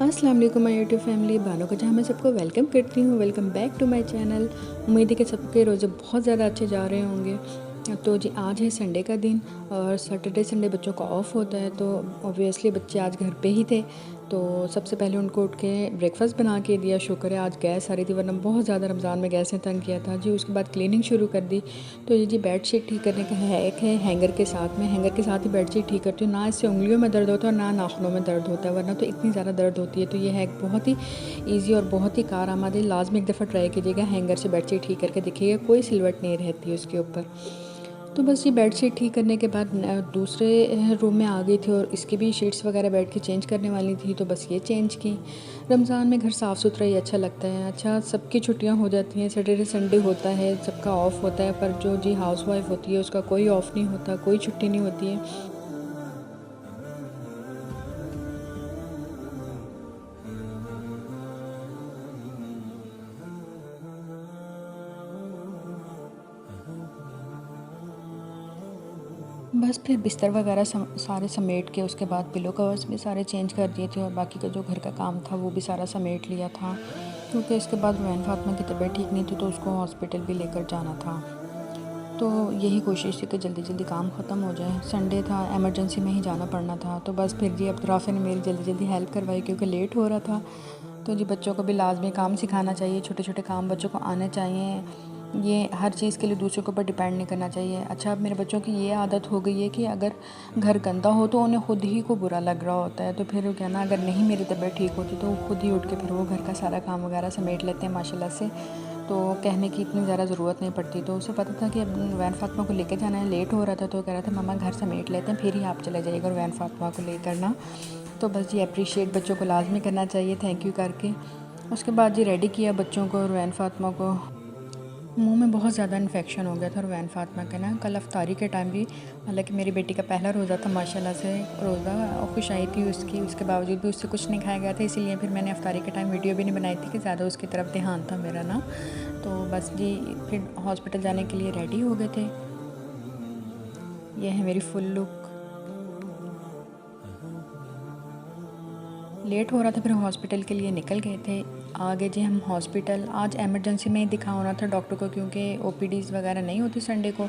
अस्सलाम वालेकुम my YouTube family, Bano को जहाँ मैं सबको वेलकम करती हूँ। Welcome back to my channel. उम्मीद है कि सबके रोज़े बहुत ज़्यादा अच्छे जा रहे होंगे। तो जी आज है संडे का दिन और सैटरडे संडे बच्चों का ऑफ होता है, तो ऑब्वियसली बच्चे आज घर पे ही थे। तो सबसे पहले उनको उठ के ब्रेकफास्ट बना के दिया। शुक्र है आज गैस आ रही थी, वरना बहुत ज़्यादा रमज़ान में गैस ने तंग किया था जी। उसके बाद क्लीनिंग शुरू कर दी। तो ये जी बेड शीट ठीक करने का हैक है हैंगर के साथ में, हैंगर के साथ ही बेड शीट ठीक करती हूँ। ना इससे उंगलियों में दर्द होता है और ना नाखूनों में दर्द होता है, वरना तो इतनी ज़्यादा दर्द होती है। तो ये हैक बहुत ही ईजी और बहुत ही कारआमद है। लाजमी एक दफ़ा ट्राई कीजिएगा, हैंगर से बेड शीट ठीक करके देखिएगा, कोई सिलवट नहीं रहती उसके ऊपर। तो बस ये बेड शीट ठीक करने के बाद दूसरे रूम में आ गई थी और इसकी भी शीट्स वगैरह बेड की चेंज करने वाली थी, तो बस ये चेंज की। रमज़ान में घर साफ़ सुथरा ही अच्छा लगता है। अच्छा, सबकी छुट्टियां हो जाती हैं, सैटरडे संडे होता है, सबका ऑफ़ होता है, पर जो जी हाउसवाइफ होती है उसका कोई ऑफ़ नहीं होता, कोई छुट्टी नहीं होती है। बस फिर बिस्तर वगैरह सारे समेट के उसके बाद पिलो कवर्स भी सारे चेंज कर दिए थे और बाकी का जो घर का काम था वो भी सारा समेट लिया था, क्योंकि इसके बाद वैन फातिमा की तबीयत ठीक नहीं थी, तो उसको हॉस्पिटल भी लेकर जाना था। तो यही कोशिश थी कि जल्दी जल्दी काम ख़त्म हो जाए। संडे था, एमरजेंसी में ही जाना पड़ना था, तो बस फिर जी अब्दुर्राफ़ी ने मेरी जल्दी जल्दी हेल्प करवाई क्योंकि लेट हो रहा था। तो जी बच्चों को भी लाजमी काम सिखाना चाहिए, छोटे छोटे काम बच्चों को आने चाहिए। ये हर चीज़ के लिए दूसरों के ऊपर डिपेंड नहीं करना चाहिए। अच्छा, अब मेरे बच्चों की ये आदत हो गई है कि अगर घर गंदा हो तो उन्हें खुद ही को बुरा लग रहा होता है, तो फिर वो कहना अगर नहीं मेरी तबीयत ठीक होती तो खुद ही उठ के फिर वो घर का सारा काम वगैरह समेट लेते हैं माशाल्लाह से। तो कहने की इतनी ज़्यादा ज़रूरत नहीं पड़ती। तो उसे पता था कि अब वैन फातिमा को लेकर जाना है, लेट हो रहा था, तो कह रहा था मम्मा घर समेट लेते हैं फिर ही आप चले जाइएगा वैन फातिमा को लेकर ना। तो बस जी अप्रिशिएट बच्चों को लाजमी करना चाहिए, थैंक यू करके। उसके बाद जी रेडी किया बच्चों को और वैन फातिमा को। मुंह में बहुत ज़्यादा इन्फेक्शन हो गया था और वैन फातिमा के ना कल अफ्तारी के टाइम भी, हालांकि मेरी बेटी का पहला रोज़ा था माशाल्लाह से, रोज़ा और खुश आई थी उसकी, उसके बावजूद भी उससे कुछ नहीं खाया गया था, इसीलिए फिर मैंने अफ्तारी के टाइम वीडियो भी नहीं बनाई थी कि ज़्यादा उसकी तरफ ध्यान था मेरा ना। तो बस जी फिर हॉस्पिटल जाने के लिए रेडी हो गए थे। यह है मेरी फुल लुक। लेट हो रहा था, फिर हॉस्पिटल के लिए निकल गए थे। आगे जी हम हॉस्पिटल आज एमरजेंसी में ही दिखाना था डॉक्टर को, क्योंकि ओपीडीज़ वगैरह नहीं होती संडे को।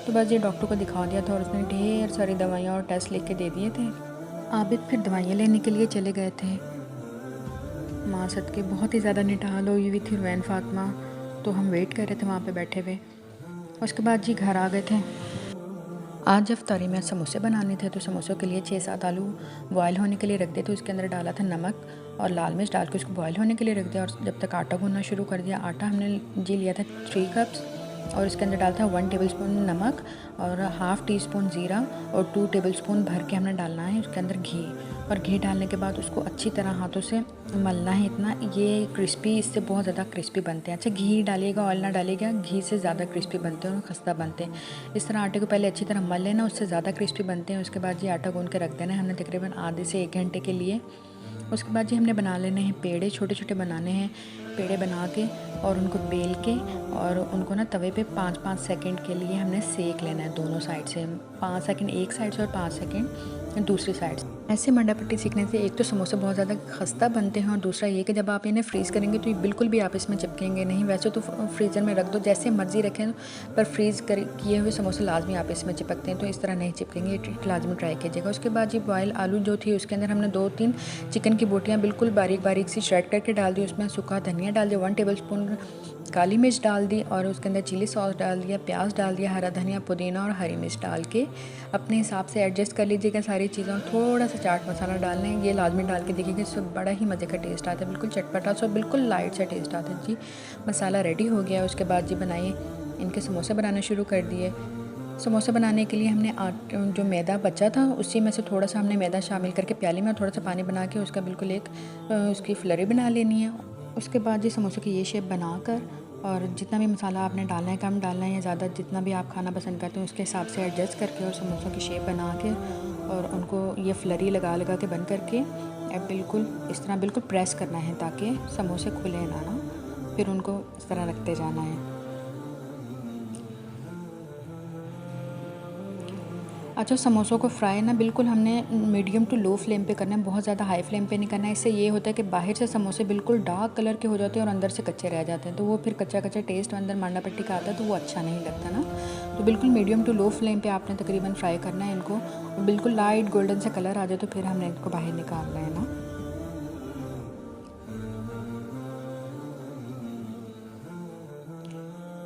तो बस ये डॉक्टर को दिखा दिया था और उसने ढेर सारी दवाइयाँ और टेस्ट लिख के दे दिए थे। आबिद फिर दवाइयाँ लेने के लिए चले गए थे। माँ सदके बहुत ही ज़्यादा निठाल हुई हुई थी वैन फातिमा, तो हम वेट कर रहे थे वहाँ पे बैठे हुए। उसके बाद जी घर आ गए थे। आज अफ्तारी में समोसे बनाने थे, तो समोसों के लिए 6-7 आलू बॉयल होने के लिए रख दिए थे। उसके अंदर डाला था नमक और लाल मिर्च डाल के उसको बॉयल होने के लिए रख दिया, और जब तक आटा गूंदना शुरू कर दिया। आटा हमने जी लिया था 3 कप्स और इसके अंदर डाला था 1 टेबलस्पून नमक और हाफ़ टी स्पून ज़ीरा और 2 टेबलस्पून भर के हमने डालना है उसके अंदर घी। और घी डालने के बाद उसको अच्छी तरह हाथों से मलना है, इतना ये क्रिस्पी, इससे बहुत ज़्यादा क्रिस्पी बनते हैं। अच्छा, घी डालिएगा, ऑयल ना डालिएगा, घी से ज़्यादा क्रिस्पी बनते हैं और खस्ता बनते हैं। इस तरह आटे को पहले अच्छी तरह मल लेना, उससे ज़्यादा क्रिस्पी बनते हैं। उसके बाद ये आटा गूंद के रख देना है हमने तकरीबन आधे से 1 घंटे के लिए। उसके बाद जी हमने बना लेने हैं पेड़े, छोटे छोटे बनाने हैं। पेड़े बना के और उनको बेल के और उनको ना तवे पे 5-5 सेकंड के लिए हमने सेक लेना है दोनों साइड से। 5 सेकंड एक साइड से और 5 सेकंड दूसरी साइड से। ऐसे मंडा पट्टी सीखने से एक तो समोसे बहुत ज़्यादा खस्ता बनते हैं और दूसरा ये कि जब आप इन्हें फ्रीज़ करेंगे तो ये बिल्कुल भी आप इसमें चिपकेंगे नहीं। वैसे तो फ्रीज़र में रख दो जैसे मर्ज़ी रखें, पर फ्रीज़ कर किए हुए समोसे लाजमी आप इसमें चिपकते हैं, तो इस तरह नहीं चिपकेंगे। ये ट्रिक लाजमी ट्राई कीजिएगा। उसके बाद जी बॉयल आलू जो थी उसके अंदर हमने 2-3 चिकन की बोटियाँ बिल्कुल बारीक बारीक सी श्रेड करके डाल दी। उसमें सूखा धनिया डाल दिया, 1 टेबलस्पून काली मिर्च डाल दी और उसके अंदर चिली सॉस डाल दिया, प्याज डाल दिया, हरा धनिया, पुदीना और हरी मिर्च डाल के अपने हिसाब से एडजस्ट कर लीजिएगा सारी चीज़ें। और थोड़ा सा चाट मसाला डालना है, ये लाजमी डाल के देखिएगा, इससे बड़ा ही मज़े का टेस्ट आता है, बिल्कुल चटपटा सा, बिल्कुल लाइट सा टेस्ट आता है जी। मसाला रेडी हो गया। उसके बाद जी बनाइए, इनके समोसे बनाना शुरू कर दिए। समोसे बनाने के लिए हमने जो मैदा बचा था उसी में से थोड़ा सा हमने मैदा शामिल करके प्याली में थोड़ा सा पानी बना के उसका बिल्कुल एक उसकी फ्लरी बना लेनी है। उसके बाद जी समोसे की ये शेप बनाकर और जितना भी मसाला आपने डालना है, कम डालना है या ज़्यादा, जितना भी आप खाना पसंद करते हैं उसके हिसाब से एडजस्ट करके और समोसों की शेप बना के और उनको ये फ्लरी लगा लगा के बंद करके अब बिल्कुल इस तरह बिल्कुल प्रेस करना है ताकि समोसे खुले ना। फिर उनको इस तरह रखते जाना है। अच्छा, समोसों को फ्राई ना बिल्कुल हमने मीडियम टू लो फ्लेम पे करना है, बहुत ज़्यादा हाई फ्लेम पे नहीं करना है। इससे ये होता है कि बाहर से समोसे बिल्कुल डार्क कलर के हो जाते हैं और अंदर से कच्चे रह जाते हैं, तो वो फिर कच्चा कच्चा टेस्ट अंदर मांडा पट्टी का आता है, तो वो अच्छा नहीं लगता ना। तो बिल्कुल मीडियम टू लो फ्लेम पे आपने तकरीबन फ्राई करना है इनको, और बिल्कुल लाइट गोल्डन से कलर आ जाए तो फिर हमने इनको बाहर निकालना है ना।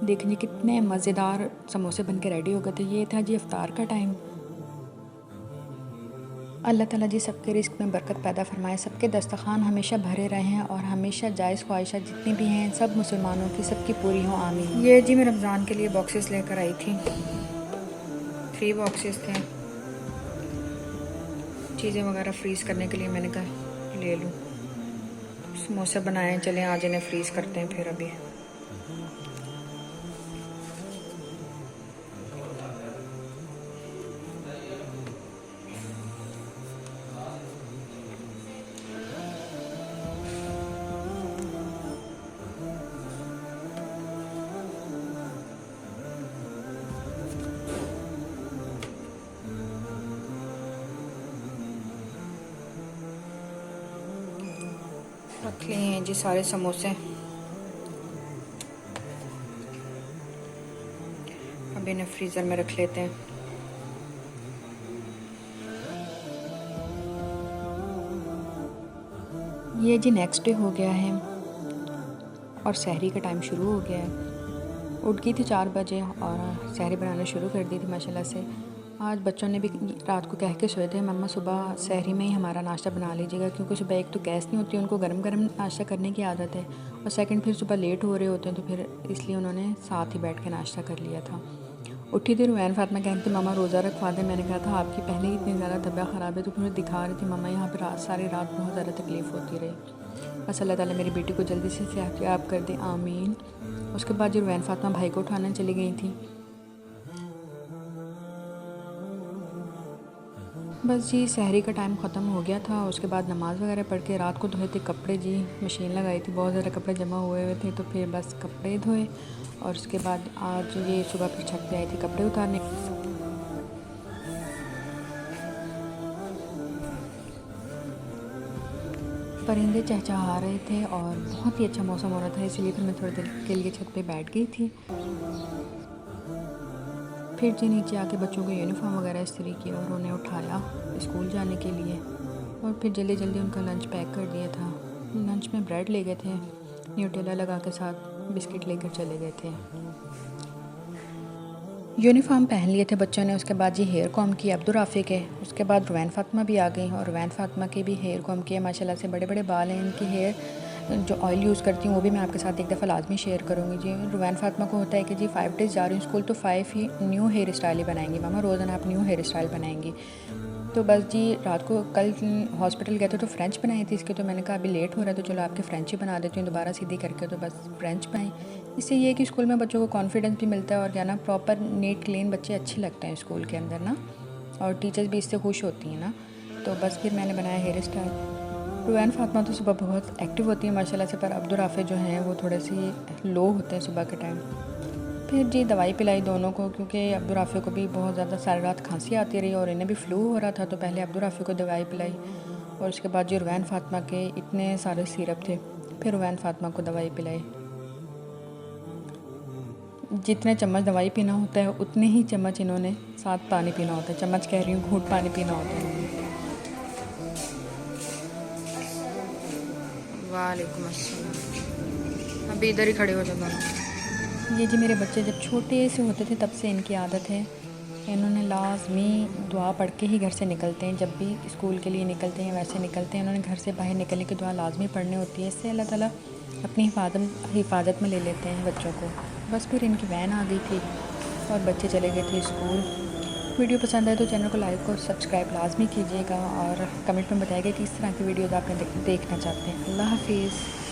देखिए कितने मज़ेदार समोसे बन के रेडी हो गए थे। ये था जी इफ्तार का टाइम। अल्लाह ताला जी सबके रिस्क में बरकत पैदा फरमाए, सबके दस्तरखान हमेशा भरे रहें और हमेशा जायज़ ख्वाहिशात जितनी भी हैं सब मुसलमानों की सबकी पूरी हों, आमीन। ये जी मैं रमज़ान के लिए बॉक्सेस लेकर आई थी, 3 बॉक्सेस थे। चीज़ें वगैरह फ्रीज़ करने के लिए मैंने कहा ले लूँ। समोसे बनाए, चलें आज इन्हें फ्रीज़ करते हैं फिर अभी। रख लिए हैं जी सारे समोसे। अब इन्हें फ्रीज़र में रख लेते हैं। ये जी नेक्स्ट डे हो गया है और सहरी का टाइम शुरू हो गया है। उठ गई थी 4 बजे और सहरी बनाना शुरू कर दी थी माशाल्लाह से। आज बच्चों ने भी रात को कह के सोए थे मम्मा सुबह सहरी में ही हमारा नाश्ता बना लीजिएगा, क्योंकि सुबह एक तो गैस नहीं होती, उनको गरम गरम नाश्ता करने की आदत है, और सेकंड फिर सुबह लेट हो रहे होते हैं, तो फिर इसलिए उन्होंने साथ ही बैठ के नाश्ता कर लिया था। उठी थी रुवैन फातिमा कह रही थी मम्मा रोज़ा रखवा दें। मैंने कहा था आपकी पहले ही इतनी ज़्यादा तबीयत ख़राब है, तो मुझे दिखा रही थी मम्मा यहाँ पर सारी रात बहुत ज़्यादा तकलीफ़ होती रही। बस अल्लाह ताला मेरी बेटी को जल्दी से सेहतयाब कर दे, आमीन। उसके बाद जो रुवैन फातिमा भाई को उठाने चली गई थी। बस जी सहरी का टाइम ख़त्म हो गया था। उसके बाद नमाज़ वगैरह पढ़ के रात को धोए थे कपड़े जी, मशीन लगाई थी, बहुत ज़्यादा कपड़े जमा हुए थे, तो फिर बस कपड़े धोए। और उसके बाद आज ये सुबह फिर छत पे आई थी कपड़े उतारने। परिंदे चहचहा रहे थे और बहुत ही अच्छा मौसम हो रहा था, इसलिए फिर मैं थोड़ी देर के लिए छत पे बैठ गई थी। फिर जी नीचे आके बच्चों को यूनिफॉर्म वगैरह इस्त्री की और उन्हें उठाया स्कूल जाने के लिए, और फिर जल्दी जल्दी उनका लंच पैक कर दिया था। लंच में ब्रेड ले गए थे, न्यूटेला लगा के साथ बिस्किट लेकर चले गए थे। यूनिफॉर्म पहन लिए थे बच्चों ने। उसके बाद जी हेयर कॉम किए अब्दुर्राफ़ी के। उसके बाद रुवैन फातिमा भी आ गई और रुवैन फातिमा के भी हेयर कॉम किए। माशाल्लाह से बड़े बड़े बाल हैं इनकी। हेयर जो ऑयल यूज़ करती हूँ वो भी मैं आपके साथ एक दफ़ा लाजमी शेयर करूँगी जी। रुवैन फातिमा को होता है कि जी 5 डेज़ जा रही हूँ स्कूल, तो 5 ही न्यू हेयर स्टाइल ही बनाएंगी मामा, रोज़ाना आप न्यू हेयर स्टाइल बनाएंगी। तो बस जी रात को कल हॉस्पिटल गए थे तो फ़्रेंच बनाई थी इसके, तो मैंने कहा अभी लेट हो रहा है तो चलो आपके फ़्रेंच ही बना देती हूँ दोबारा सीधी करके, तो बस फ़्रेंच बनाई। इससे ये है कि स्कूल में बच्चों को कॉन्फिडेंस भी मिलता है और क्या ना प्रॉपर नीट क्लीन बच्चे अच्छे लगते हैं स्कूल के अंदर ना, और टीचर्स भी इससे खुश होती हैं ना। तो बस फिर मैंने बनाया हेयर स्टाइल। रुवैन फातिमा तो सुबह बहुत एक्टिव होती है माशाल्लाह से, पर अब्दुर्राफ़ी जो हैं वो थोड़े से लो होते हैं सुबह के टाइम। फिर जी दवाई पिलाई दोनों को, क्योंकि अब्दुर्राफ़ी को भी बहुत ज़्यादा सारी रात खांसी आती रही और इन्हें भी फ्लू हो रहा था, तो पहले अब्दुर्राफ़ी को दवाई पिलाई और उसके बाद जी रुवैन फातिमा के इतने सारे सिरप थे, फिर रुवैन फातिमा को दवाई पिलाई। जितने चम्मच दवाई पीना होता है उतने ही चम्मच इन्होंने साथ पानी पीना होता है। चम्मच कह रही हूँ, घूंट पानी पीना होता है। वालेकुम अस्सलाम। अभी इधर ही खड़े हो जाओ। ये जी मेरे बच्चे जब छोटे से होते थे तब से इनकी आदत है, इन्होंने लाजमी दुआ पढ़ के ही घर से निकलते हैं। जब भी स्कूल के लिए निकलते हैं वैसे निकलते हैं, इन्होंने घर से बाहर निकलने की दुआ लाजमी पढ़नी होती है। इससे अल्लाह ताला अपनी हिफाजत में ले लेते हैं बच्चों को। बस फिर इनकी वैन आ गई थी और बच्चे चले गए थे स्कूल। वीडियो पसंद आए तो चैनल को लाइक और सब्सक्राइब लाजमी कीजिएगा और कमेंट में बताइएगा कि किस तरह की वीडियोज़ आप देखना चाहते हैं। अल्लाह हाफिज़।